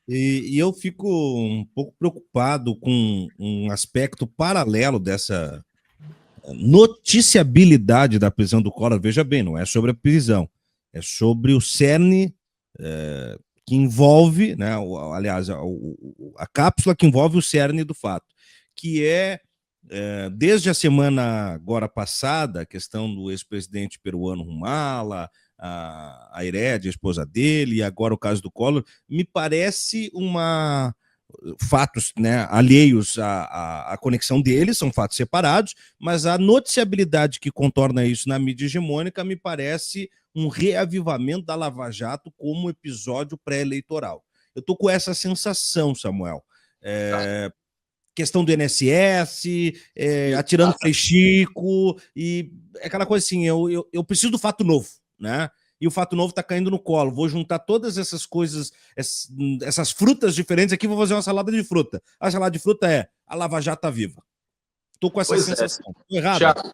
E eu fico um pouco preocupado com um aspecto paralelo dessa noticiabilidade da prisão do Collor. Veja bem, não é sobre a prisão, é sobre o cerne que envolve, né, aliás, a cápsula que envolve o cerne do fato, que desde a semana agora passada, a questão do ex-presidente peruano Humala, a Herédia, a esposa dele, e agora o caso do Collor, me parece fatos, né, alheios à conexão deles, são fatos separados, mas a noticiabilidade que contorna isso na mídia hegemônica me parece um reavivamento da Lava Jato como episódio pré-eleitoral. Eu estou com essa sensação, Samuel. Questão do INSS, atirando flechico, e aquela coisa assim, eu preciso do fato novo, né? E o fato novo está caindo no colo. Vou juntar todas essas coisas, essas frutas diferentes aqui, vou fazer uma salada de fruta. A salada de fruta é a Lava Jato tá viva. Estou com essa Pois é, sensação. Estou errado? Tiago,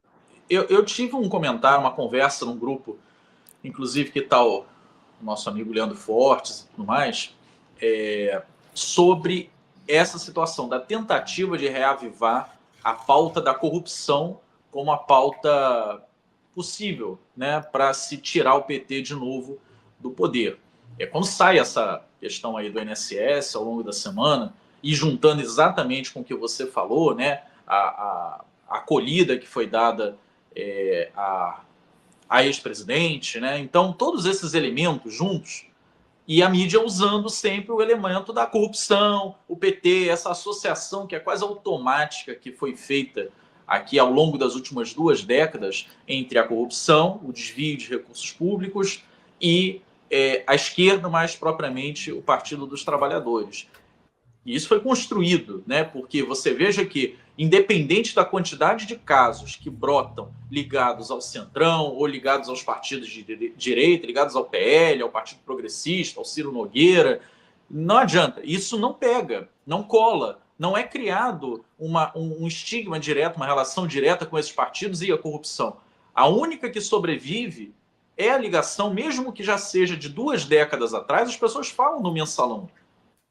eu tive um comentário, uma conversa num grupo, inclusive que está o nosso amigo Leandro Fortes e tudo mais, sobre essa situação da tentativa de reavivar a pauta da corrupção como a pauta possível, né, para se tirar o PT de novo do poder. Quando sai essa questão aí do INSS ao longo da semana, e juntando exatamente com o que você falou, né, a acolhida que foi dada a ex-presidente, né? Então, todos esses elementos juntos, e a mídia usando sempre o elemento da corrupção, o PT, essa associação que é quase automática que foi feita aqui ao longo das últimas 2 décadas entre a corrupção, o desvio de recursos públicos e a esquerda, mais propriamente o Partido dos Trabalhadores. E isso foi construído, né? Porque você veja que, independente da quantidade de casos que brotam ligados ao Centrão ou ligados aos partidos de direita, ligados ao PL, ao Partido Progressista, ao Ciro Nogueira, não adianta. Isso não pega, não cola. Não é criado um estigma direto, uma relação direta com esses partidos e a corrupção. A única que sobrevive é a ligação, mesmo que já seja de 2 décadas atrás, as pessoas falam no mensalão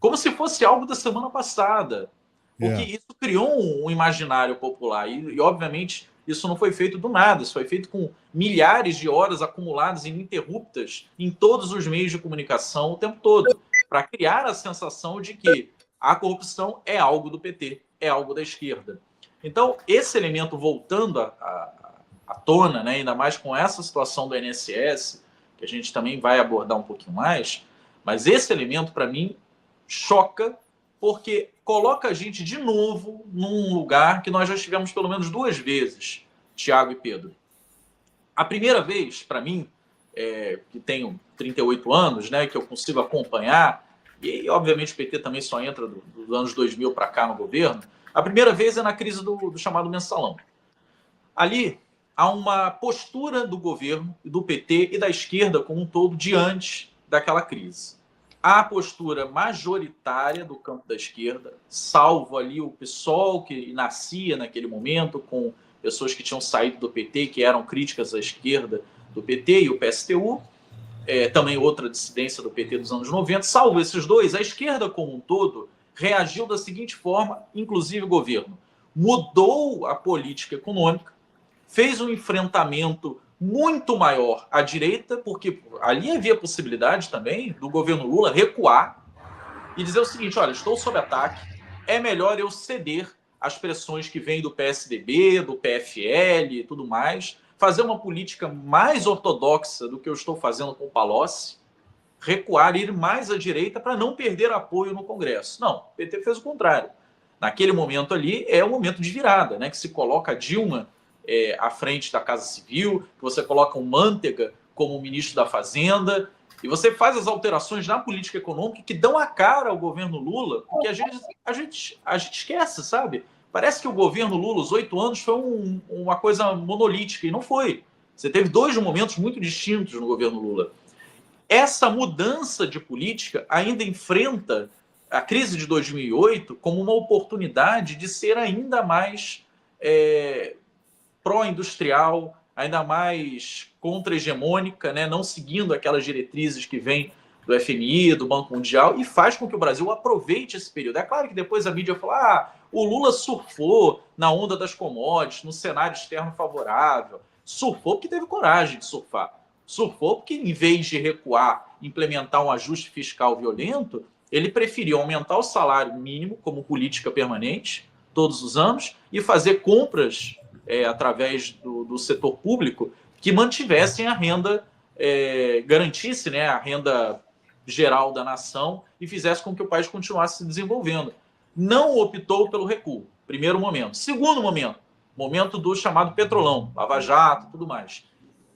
como se fosse algo da semana passada, porque isso criou um imaginário popular e, obviamente, isso não foi feito do nada, isso foi feito com milhares de horas acumuladas ininterruptas em todos os meios de comunicação o tempo todo, para criar a sensação de que a corrupção é algo do PT, é algo da esquerda. Então, esse elemento voltando à tona, né, ainda mais com essa situação do INSS, que a gente também vai abordar um pouquinho mais, mas esse elemento, para mim, choca, porque coloca a gente de novo num lugar que nós já estivemos pelo menos 2 vezes, Tiago e Pedro. A primeira vez, para mim, que tenho 38 anos, né, que eu consigo acompanhar, e obviamente o PT também só entra dos anos 2000 para cá no governo, a primeira vez é na crise do chamado mensalão. Ali há uma postura do governo, do PT e da esquerda como um todo diante daquela crise. A postura majoritária do campo da esquerda, salvo ali o PSOL, que nascia naquele momento, com pessoas que tinham saído do PT, que eram críticas à esquerda do PT, e o PSTU, também outra dissidência do PT dos anos 90, salvo esses dois, a esquerda como um todo reagiu da seguinte forma, inclusive o governo. Mudou a política econômica, fez um enfrentamento muito maior à direita, porque ali havia possibilidade também do governo Lula recuar e dizer o seguinte: olha, estou sob ataque, é melhor eu ceder às pressões que vêm do PSDB, do PFL e tudo mais, fazer uma política mais ortodoxa do que eu estou fazendo com o Palocci, recuar, ir mais à direita para não perder apoio no Congresso. Não, o PT fez o contrário. Naquele momento ali é o momento de virada, né, que se coloca a Dilma à frente da Casa Civil, que você coloca o Manteiga como ministro da Fazenda, e você faz as alterações na política econômica que dão a cara ao governo Lula, porque a gente esquece, sabe? Parece que o governo Lula, os 8 anos, foi uma coisa monolítica, e não foi. Você teve 2 momentos muito distintos no governo Lula. Essa mudança de política ainda enfrenta a crise de 2008 como uma oportunidade de ser ainda mais pró-industrial, ainda mais contra-hegemônica, né? Não seguindo aquelas diretrizes que vêm do FMI, do Banco Mundial, e faz com que o Brasil aproveite esse período. É claro que depois a mídia fala, o Lula surfou na onda das commodities, no cenário externo favorável. Surfou porque teve coragem de surfar. Surfou porque, em vez de recuar, implementar um ajuste fiscal violento, ele preferiu aumentar o salário mínimo como política permanente, todos os anos, e fazer compras através do setor público que mantivessem a renda, garantisse, né, a renda geral da nação e fizesse com que o país continuasse se desenvolvendo. Não optou pelo recuo, primeiro momento. Segundo momento do chamado Petrolão, Lava Jato e tudo mais.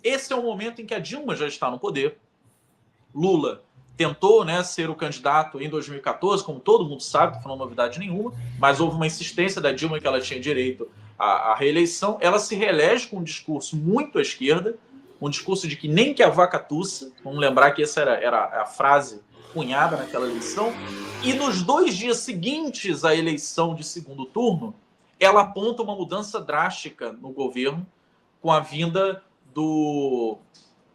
Esse é o momento em que a Dilma já está no poder. Lula tentou, né, ser o candidato em 2014, como todo mundo sabe, não foi novidade nenhuma, mas houve uma insistência da Dilma que ela tinha direito à reeleição. Ela se reelege com um discurso muito à esquerda, um discurso de que nem que a vaca tussa, vamos lembrar que essa era a frase cunhada naquela eleição, e nos 2 dias seguintes à eleição de segundo turno, ela aponta uma mudança drástica no governo, com a vinda do...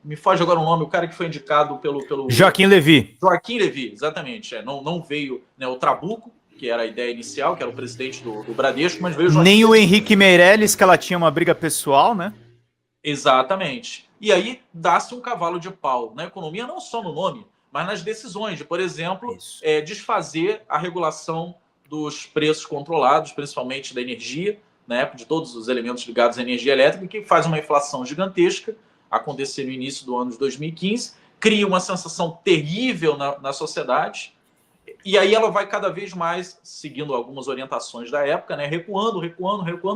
Me foge agora o nome, o cara que foi indicado pelo... Joaquim Levy. Joaquim Levy, exatamente. Não veio, né, o Trabuco, que era a ideia inicial, que era o presidente do Bradesco, mas veio... Nem o Henrique Meirelles, que ela tinha uma briga pessoal, né? Exatamente. E aí dá-se um cavalo de pau na economia, não só no nome, mas nas decisões de, por exemplo, desfazer a regulação dos preços controlados, principalmente da energia, né, de todos os elementos ligados à energia elétrica, que faz uma inflação gigantesca, acontecer no início do ano de 2015, cria uma sensação terrível na sociedade, e aí ela vai cada vez mais, seguindo algumas orientações da época, né, recuando,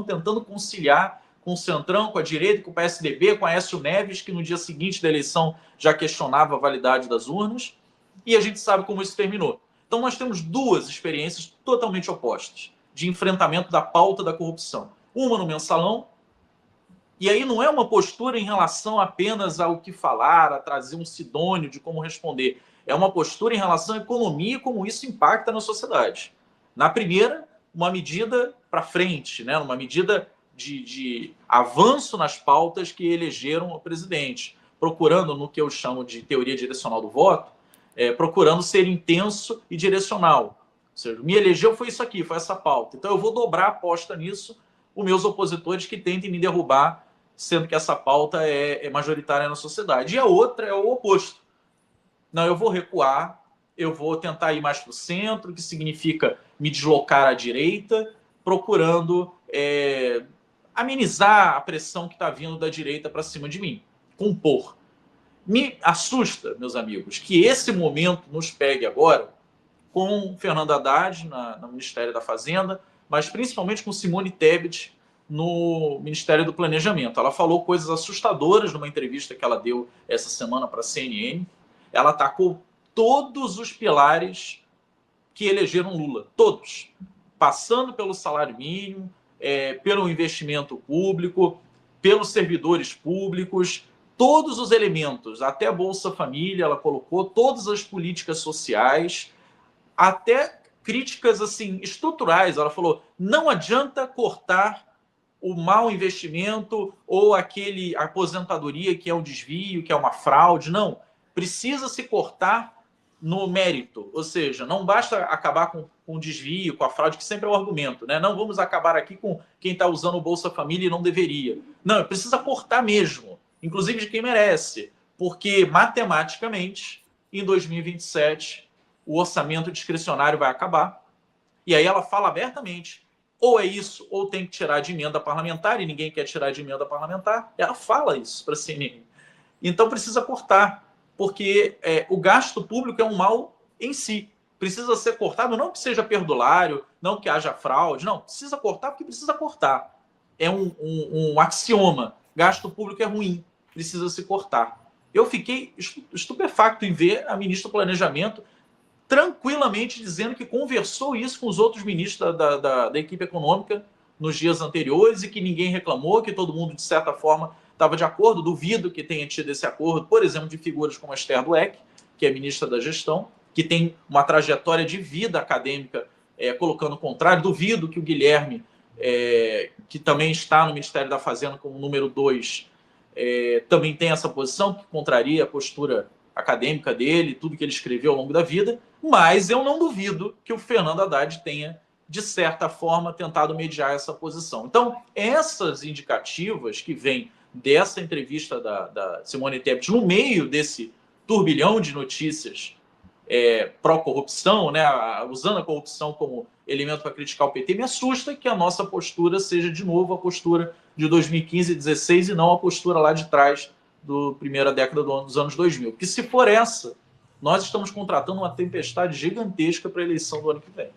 tentando conciliar com o Centrão, com a direita, com o PSDB, com a Aécio Neves, que no dia seguinte da eleição já questionava a validade das urnas, e a gente sabe como isso terminou. Então nós temos 2 experiências totalmente opostas de enfrentamento da pauta da corrupção. Uma no Mensalão, e aí não é uma postura em relação apenas ao que falar, a trazer um sidônio de como responder. É uma postura em relação à economia e como isso impacta na sociedade. Na primeira, uma medida para frente, né? Uma medida de avanço nas pautas que elegeram o presidente, procurando no que eu chamo de teoria direcional do voto, procurando ser intenso e direcional. Ou seja, me elegeu foi isso aqui, foi essa pauta. Então eu vou dobrar a aposta nisso, os meus opositores que tentem me derrubar, sendo que essa pauta é majoritária na sociedade. E a outra é o oposto. Não, eu vou recuar, eu vou tentar ir mais para o centro, que significa me deslocar à direita, procurando amenizar a pressão que está vindo da direita para cima de mim, compor. Me assusta, meus amigos, que esse momento nos pegue agora com Fernando Haddad no Ministério da Fazenda, mas principalmente com Simone Tebet no Ministério do Planejamento. Ela falou coisas assustadoras numa entrevista que ela deu essa semana para a CNN. Ela atacou todos os pilares que elegeram Lula, todos, passando pelo salário mínimo, pelo investimento público, pelos servidores públicos, todos os elementos, até a Bolsa Família, ela colocou todas as políticas sociais, até críticas assim estruturais. Ela falou: não adianta cortar o mau investimento ou aquele aposentadoria que é um desvio, que é uma fraude. Não, precisa se cortar no mérito, ou seja, não basta acabar com o desvio, com a fraude, que sempre é o argumento, né? Não vamos acabar aqui com quem está usando o Bolsa Família e não deveria. Não, precisa cortar mesmo, inclusive de quem merece, porque matematicamente, em 2027, o orçamento discricionário vai acabar, e aí ela fala abertamente, ou é isso, ou tem que tirar de emenda parlamentar, e ninguém quer tirar de emenda parlamentar. Ela fala isso para a CNN. Então precisa cortar, porque o gasto público é um mal em si. Precisa ser cortado, não que seja perdulário, não que haja fraude, não. Precisa cortar porque precisa cortar. É um axioma. Gasto público é ruim, precisa se cortar. Eu fiquei estupefacto em ver a ministra do Planejamento tranquilamente dizendo que conversou isso com os outros ministros da equipe econômica nos dias anteriores e que ninguém reclamou, que todo mundo, de certa forma, estava de acordo. Duvido que tenha tido esse acordo, por exemplo, de figuras como a Esther Dweck, que é ministra da Gestão, que tem uma trajetória de vida acadêmica colocando o contrário. Duvido que o Guilherme, que também está no Ministério da Fazenda como número 2, também tenha essa posição, que contraria a postura acadêmica dele, tudo que ele escreveu ao longo da vida, mas eu não duvido que o Fernando Haddad tenha, de certa forma, tentado mediar essa posição. Então, essas indicativas que vêm dessa entrevista da Simone Tebet no meio desse turbilhão de notícias pró-corrupção, né, usando a corrupção como elemento para criticar o PT, me assusta que a nossa postura seja, de novo, a postura de 2015 e 2016 e não a postura lá de trás da primeira década dos anos 2000. Porque se for essa, nós estamos contratando uma tempestade gigantesca para a eleição do ano que vem.